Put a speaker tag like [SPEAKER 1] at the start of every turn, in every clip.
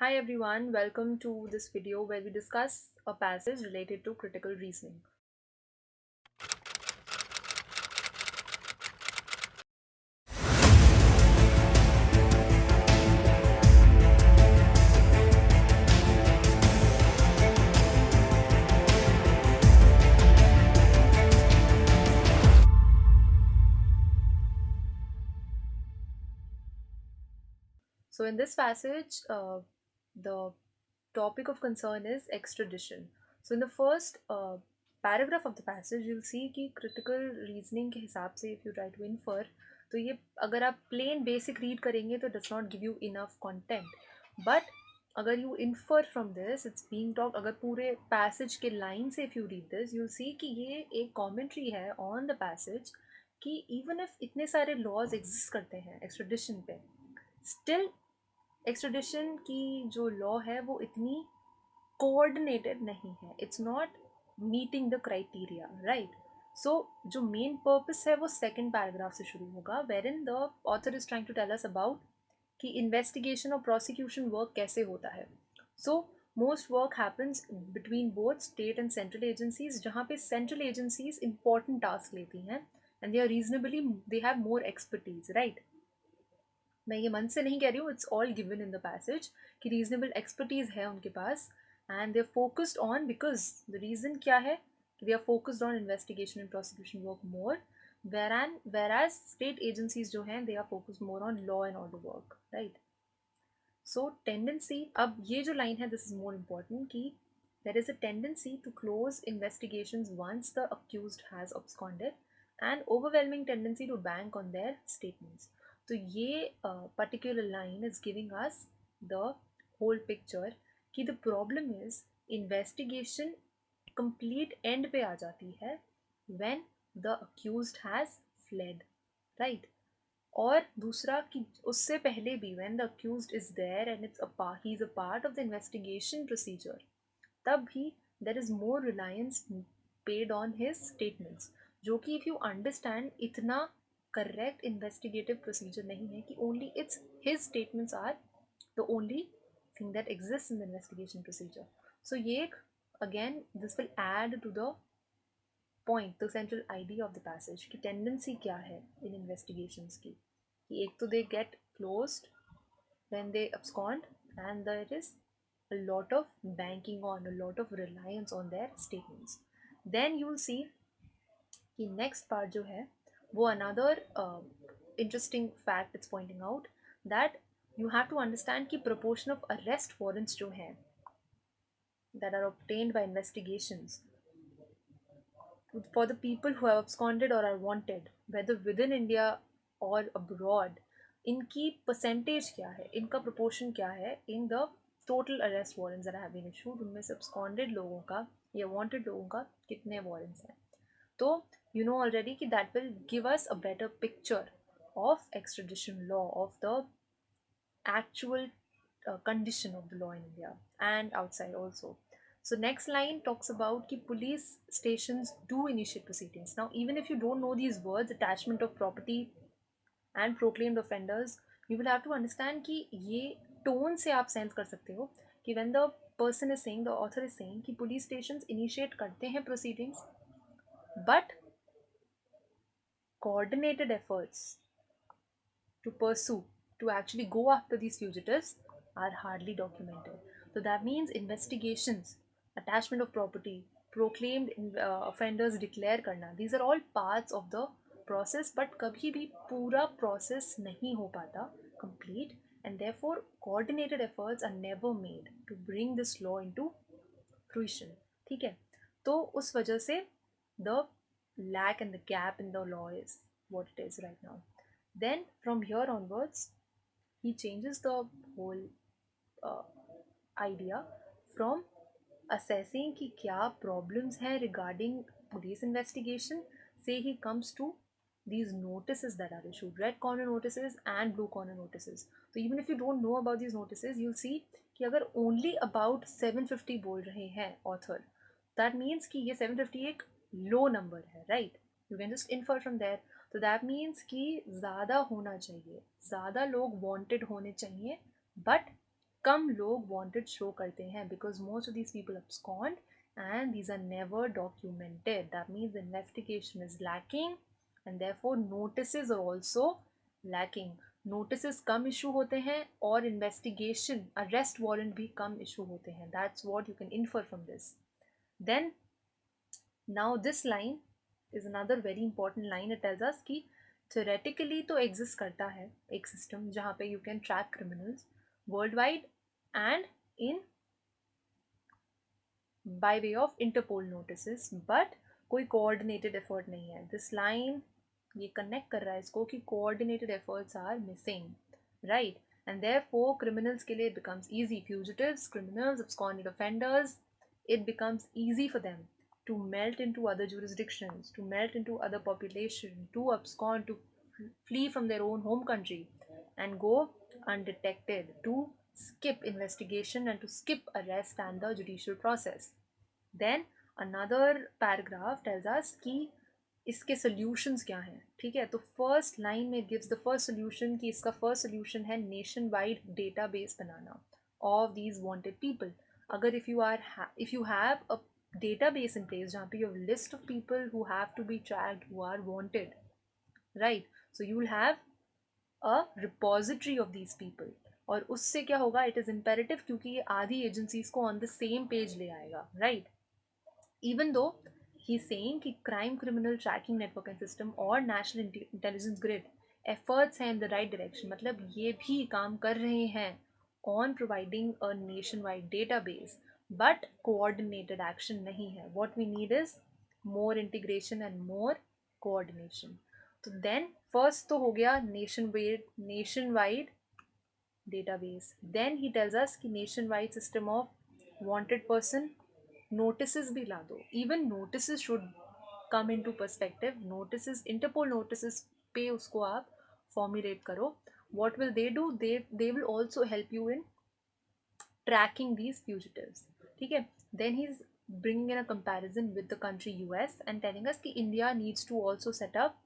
[SPEAKER 1] Hi everyone, welcome to this video where we discuss a passage related to critical reasoning. So in this passage, the topic of concern is extradition. So in the first paragraph of the passage, you'll see कि critical reasoning के हिसाब से if you try to infer, तो ये अगर आप plain basic read करेंगे तो does not give you enough content. But अगर you infer from this, it's being talked, अगर पूरे passage के line से if you read this, you'll see कि ये एक commentary है on the passage कि even if इतने सारे laws exist करते हैं extradition पे, स्टिल एक्स्ट्रेडिशन की जो लॉ है वो इतनी कोऑर्डिनेटेड नहीं है. It's not meeting the criteria, right? So जो मेन पर्पस है वो सेकेंड पैराग्राफ से शुरू होगा, where in the author is trying to tell us about कि इन्वेस्टिगेशन और प्रोसिक्यूशन वर्क कैसे होता है. So most work happens between both state and central agencies, जहाँ पे सेंट्रल एजेंसीज इंपॉर्टेंट टास्क लेती हैं and they are reasonably, they have more expertise, right? मैं ये मन से नहीं कह रही हूँ, it's all given in the passage कि रीजनेबल एक्सपर्टीज़ है उनके पास and they are focused on, because the reason क्या है कि they are focused on investigation and prosecution work more, whereas state agencies जो हैं they are focused more on law and order work, right? So tendency, अब ये जो line है this is more important कि there is a tendency to close investigations once the accused has absconded and overwhelming tendency to bank on their statements. तो ये particular line is giving us the whole picture कि the problem is investigation complete end पे आ जाती है when the accused has fled, right? और दूसरा कि उससे पहले भी when the accused is there and he is a part of the investigation procedure, तब भी there is more reliance paid on his statements, जो कि if you understand इतना correct investigative procedure नहीं है कि only it's his statements are the only thing that exists in the investigation procedure. So ये एक, again this will add to the point, the central idea of the passage कि tendency क्या है in investigations की, कि एक तो they get closed when they abscond and there is a lot of banking on, a lot of reliance on their statements. Then you will see कि next part जो है वो another interesting fact it's pointing out that you have to understand कि proportion of arrest warrants जो हैं that are obtained by investigations for the people who have absconded or are wanted, whether within India or abroad, इनकी percentage क्या है, इनका proportion क्या है in the total arrest warrants that have been issued, उनमें से absconded लोगों का या wanted लोगों का कितने warrants हैं. तो you know already कि that will give us a better picture of extradition law, of the actual condition of the law in India and outside also. So next line talks about कि police stations do initiate proceedings. Now even if you don't know these words, attachment of property and proclaimed offenders, you will have to understand कि ये tone से आप sense कर सकते हो कि when the person is saying, the author is saying कि police stations initiate करते हैं proceedings, but coordinated efforts to pursue, to actually go after these fugitives are hardly documented. So that means investigations, attachment of property, proclaimed offenders declare करना, these are all parts of the process, but कभी भी पूरा process नहीं हो पाता complete, and therefore coordinated efforts are never made to bring this law into fruition. ठीक है, तो उस वजह से the lack and the gap in the law is what it is right now. Then from here onwards, he changes the whole uh, idea from assessing कि क्या problems हैं regarding police investigation, say he comes to these notices that are issued, red corner notices and blue corner notices. So even if you don't know about these notices, you'll see कि अगर only about 750 बोल रहे हैं author, that means कि ये 750 एक low number है, right? You can just infer from there. तो दैट मीन्स कि ज़्यादा होना चाहिए, ज़्यादा लोग वांटेड होने चाहिए, बट कम लोग वांटेड शो करते हैं because most of these people abscond and these are never documented. That means the investigation is lacking and therefore notices are also lacking. Notices come issue होते हैं और investigation arrest warrant भी कम issue होते हैं. That's what you can infer from this. Then now this line is another very important line. It tells us कि theoretically तो exist करता है एक system जहाँ पे you can track criminals worldwide and in by way of Interpol notices, but कोई coordinated effort नहीं है. This line ये connect कर रहा है इसको कि coordinated efforts are missing, right? And therefore criminals के लिए it becomes easy. Fugitives, criminals, absconded offenders, it becomes easy for them to melt into other jurisdictions, to melt into other population, to abscond, to flee from their own home country and go undetected, to skip investigation and to skip arrest and the judicial process. Then another paragraph tells us कि इसके solutions क्या हैं. ठीक है, तो first line में gives the first solution कि इसका first solution है nationwide database banana of these wanted people. अगर if you have a database in place जहाँ पे you have list of people who have to be tracked who are wanted, right? So you will have a repository of these people. और उससे क्या होगा, it is imperative क्योंकि ये आधी agencies को on the same page ले आएगा, right? Even though he's saying कि crime criminal tracking network and system और national intelligence grid efforts हैं in the right direction, मतलब ये भी काम कर रहे हैं on providing a nationwide database, but coordinated action नहीं है. What we need is more integration and more coordination. तो then first तो हो गया nationwide database. Then he tells us कि nationwide system of wanted person, notices भी ला दो. Even notices should come into perspective. Notices, Interpol notices पे उसको आप formulate करो. What will they do? They will also help you in tracking these fugitives. ठीक है. Then he's bringing in a comparison with the country US and telling us कि India needs to also set up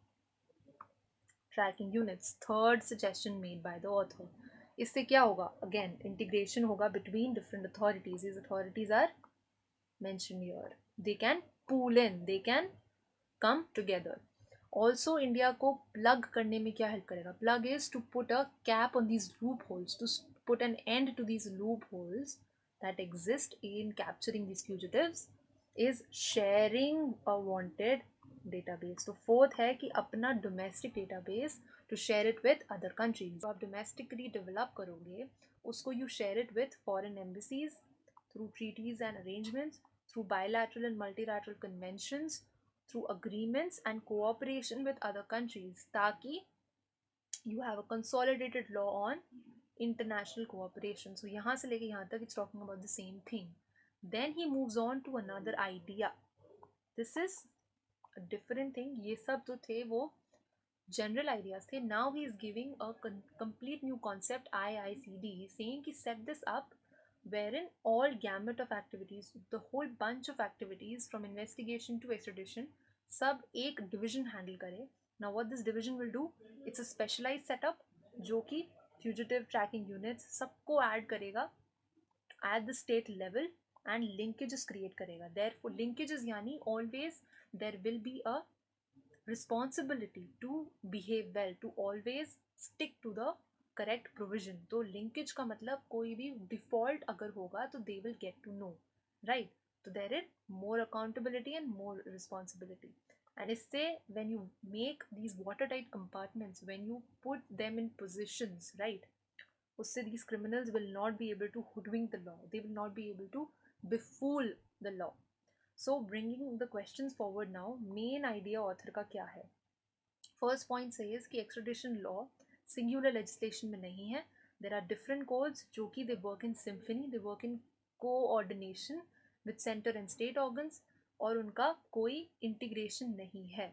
[SPEAKER 1] tracking units. Third suggestion made by the author. इससे क्या होगा? Again, integration होगा between different authorities. These authorities are mentioned here. They can pool in, they can come together. Also India को plug करने में क्या help करेगा? Plug is to put a cap on these loopholes, to put an end to these loopholes that exist in capturing these fugitives, is sharing a wanted database. तो fourth है कि अपना domestic database to share it with other countries. तो आप domestically develop करोगे उसको you share it with foreign embassies through treaties and arrangements, through bilateral and multilateral conventions, through agreements and cooperation with other countries, ताकि you have a consolidated law on international cooperation. So यहाँ से लेके यहाँ तक it's talking about the same thing. Then he moves on to another idea. This is a different thing. ये सब जो थे वो general ideas थे. Now he is giving a complete new concept, IICD. He's saying कि set this up wherein all gamut of activities, the whole bunch of activities from investigation to extradition, सब एक division handle करे. Now what this division will do, it's a specialized setup जो कि fugitive tracking units सबको add करेगा at the state level and linkages create करेगा. Therefore linkages यानी always there will be a responsibility to behave well, to always stick to the correct provision. तो linkage का मतलब कोई भी डिफॉल्ट अगर होगा तो they will get to know, right? तो there is more accountability and more responsibility. And इससे when you make these water tight compartments, when you put them in positions, right, उससे these criminals will not be able to hoodwink the law, they will not be able to befool the law. So bringing the questions forward now, main idea author का क्या है? First point says कि extradition law singular legislation में नहीं है. There are different codes जो कि they work in symphony, they work in coordination with centre and state organs, और उनका कोई इंटीग्रेशन नहीं है.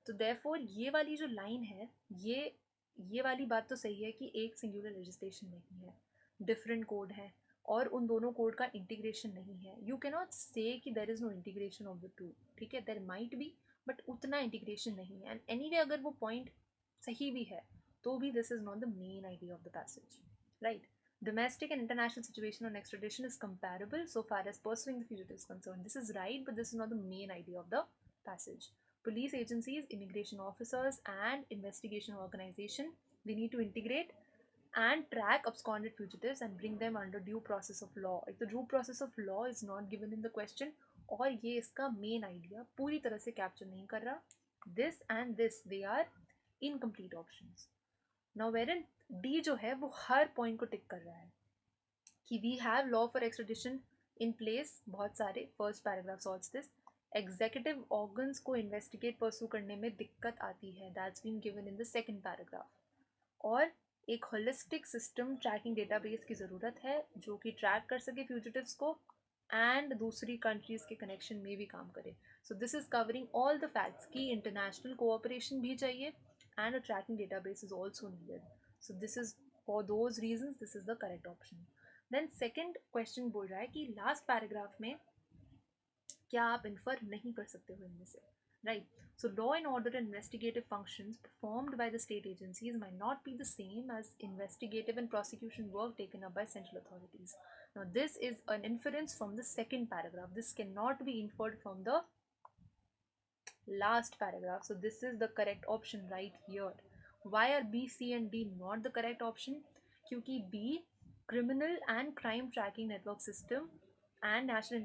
[SPEAKER 1] तो देयरफॉर ये वाली जो लाइन है, ये वाली बात तो सही है कि एक सिंगुलर लेजिस्लेशन नहीं है, डिफरेंट कोड है और उन दोनों कोड का इंटीग्रेशन नहीं है. यू कैन नॉट से कि there is no integration of the two. ठीक है, देर माइट बी बट उतना इंटीग्रेशन नहीं है. एंड एनीवे अगर वो पॉइंट सही भी है तो भी this is not the main idea of the passage, right? Domestic and international situation on extradition is comparable so far as pursuing the fugitive is concerned. This is right, but this is not the main idea of the passage. Police agencies, immigration officers, and investigation organization, they need to integrate and track absconded fugitives and bring them under due process of law. If the due process of law is not given in the question, और ये इसका main idea पूरी तरह से capture नहीं कर रहा, this and this they are incomplete options. Now वेरन डी जो है वो हर पॉइंट को टिक कर रहा है कि we have law for extradition in place, बहुत सारे. First paragraph solves this. Executive organs को इन्वेस्टिगेट परसू करने में दिक्कत आती है, that's been given in the second paragraph. और एक होलिस्टिक सिस्टम ट्रैकिंग डेटाबेस की ज़रूरत है जो कि ट्रैक कर सके फ्यूजिटिव्स को एंड दूसरी कंट्रीज़ के कनेक्शन में भी काम करे. So this is covering all the facts कि इंटरनेशनल कोऑपरेशन भी चाहिए and a tracking database is also needed. So this is for those reasons this is the correct option. Then second question बोल रहा है कि लास्ट पैराग्राफ में क्या आप इन्फर नहीं कर सकते हो इनमें से, right? So law and order and investigative functions performed by the state agencies might not be the same as investigative and prosecution work taken up by central authorities. Now this is an inference from the second paragraph. This cannot be inferred from the last paragraph. So this is the correct option right here. Why are B, C and D not the correct option? क्योंकि B criminal and crime tracking network system and national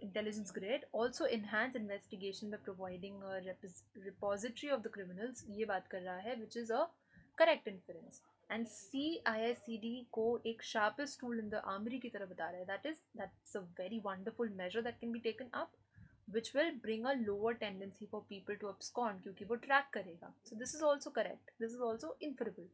[SPEAKER 1] intelligence grid also enhance investigation by providing a repository of the criminals. ये बात कर रहा है, which is a correct inference. And CICD को एक sharpest tool in the armory की तरह बता रहा है. That's a very wonderful measure that can be taken up, which will bring a lower tendency for people to abscond क्योंकि वो track करेगा. So this is also correct. This is also inferable.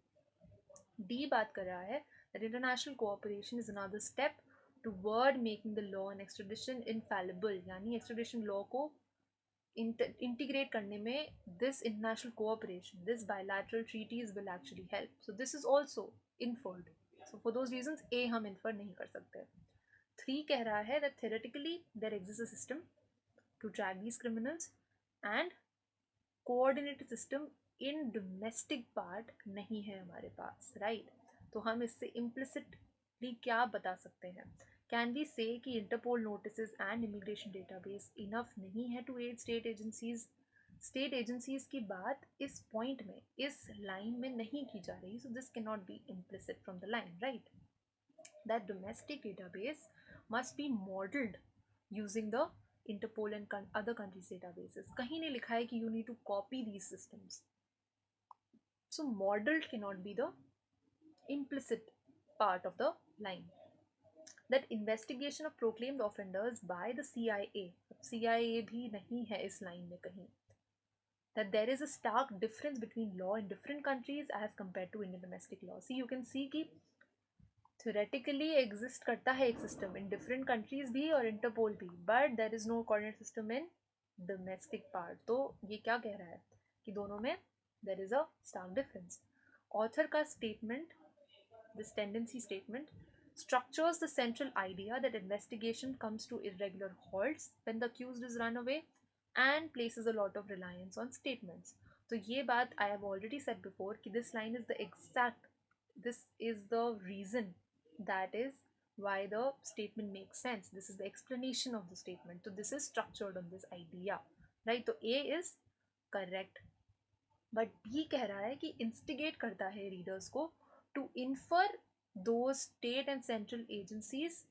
[SPEAKER 1] D बात कर रहा है that international cooperation is another step toward making the law and extradition infallible. यानी extradition law को integrate करने में this international cooperation, this bilateral treaties will actually help. So this is also inferred. So for those reasons A हम infer नहीं कर सकते. 3 कह रहा है that theoretically there exists a system to track these criminals and coordinated system in domestic part नहीं है हमारे पास, right? तो हम इससे implicitly क्या बता सकते हैं? Can we say कि Interpol notices and immigration database enough नहीं है to aid state agencies? State agencies की बात इस point में, इस line में नहीं की जा रही, so this cannot be implicit from the line, right? That domestic database must be modeled using the Interpol and other countries' databases. कहीं नहीं लिखा है कि you need to copy these systems. So modeled cannot be the implicit part of the line. That investigation of proclaimed offenders by the CIA. CIA भी नहीं है इस line में कहीं. That there is a stark difference between law in different countries as compared to Indian domestic law. See, you can see कि theoretically exist करता है एक system in different countries भी और Interpol भी, but there is no coordinate system in domestic part. तो ये क्या कह रहा है कि दोनों में there is a stark difference. Author का statement, this tendency statement, structures the central idea that investigation comes to irregular halts when the accused is run away and places a lot of reliance on statements. तो ये बात I have already said before कि this line is this is the reason, that is why the statement makes sense. This is the explanation of the statement. So this is structured on this idea, right? तो A is correct. But B कह रहा है कि instigate करता है readers को to infer those state and central agencies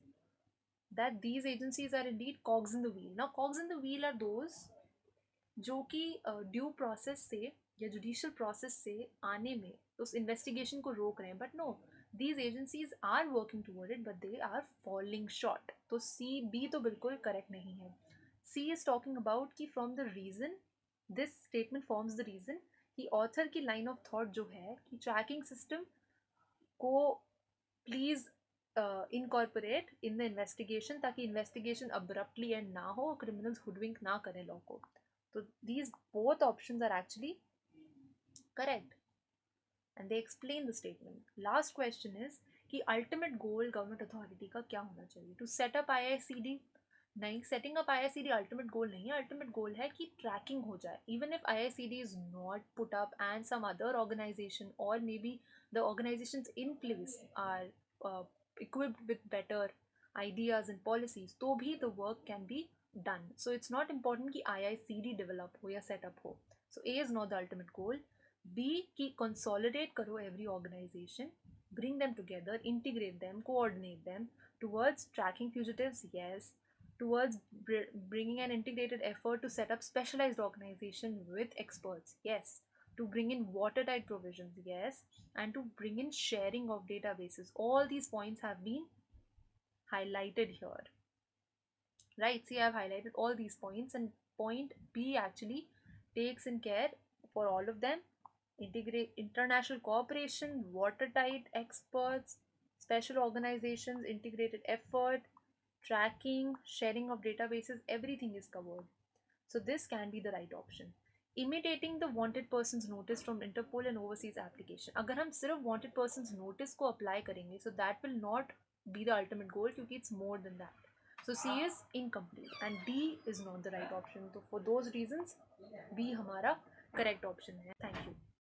[SPEAKER 1] that these agencies are indeed cogs in the wheel. Now cogs in the wheel are those जो कि ड्यू प्रोसेस से या जुडिशियल प्रोसेस से आने में उस इन्वेस्टिगेशन को रोक रहे हैं. But no, these agencies are working toward it but they are falling short. तो सी बी तो बिल्कुल करेक्ट नहीं है. सी इज टॉकिंग अबाउट कि from the reason, this statement forms the reason कि ऑथर की लाइन ऑफ थॉट जो है कि ट्रैकिंग सिस्टम को please incorporate in the investigation ताकि इन्वेस्टिगेशन अब्रप्टली एंड ना हो, क्रिमिनल्स हुडविंक ना करें लॉ को. So these both options are actually correct and they explain the statement. Last question is कि ultimate goal government authority का क्या होना चाहिए? To set up IICD? नहीं, setting up IICD ultimate goal नहीं है. Ultimate goal है कि tracking हो जाए. Even if IICD is not put up and some other organization or maybe the organizations in place are equipped with better ideas and policies, तो भी the work can be done. So it's not important कि IICD develop हो या set up हो. So A is not the ultimate goal. B कि consolidate करो every organization, bring them together, integrate them, coordinate them towards tracking fugitives, yes, towards bringing an integrated effort to set up specialized organization with experts, yes, to bring in watertight provisions, yes, and to bring in sharing of databases. All these points have been highlighted here, right? See, I've highlighted all these points, and point B actually takes in care for all of them. Integrate international cooperation, watertight experts, special organizations, integrated effort, tracking, sharing of databases, everything is covered. So this can be the right option. Imitating the wanted persons notice from Interpol and overseas application. अगर हम सिर्फ wanted persons notice को apply करेंगे, so that will not be the ultimate goal क्योंकि it's more than that. So C is incomplete and D is not the right option. So for those reasons, B हमारा correct option है. Thank you.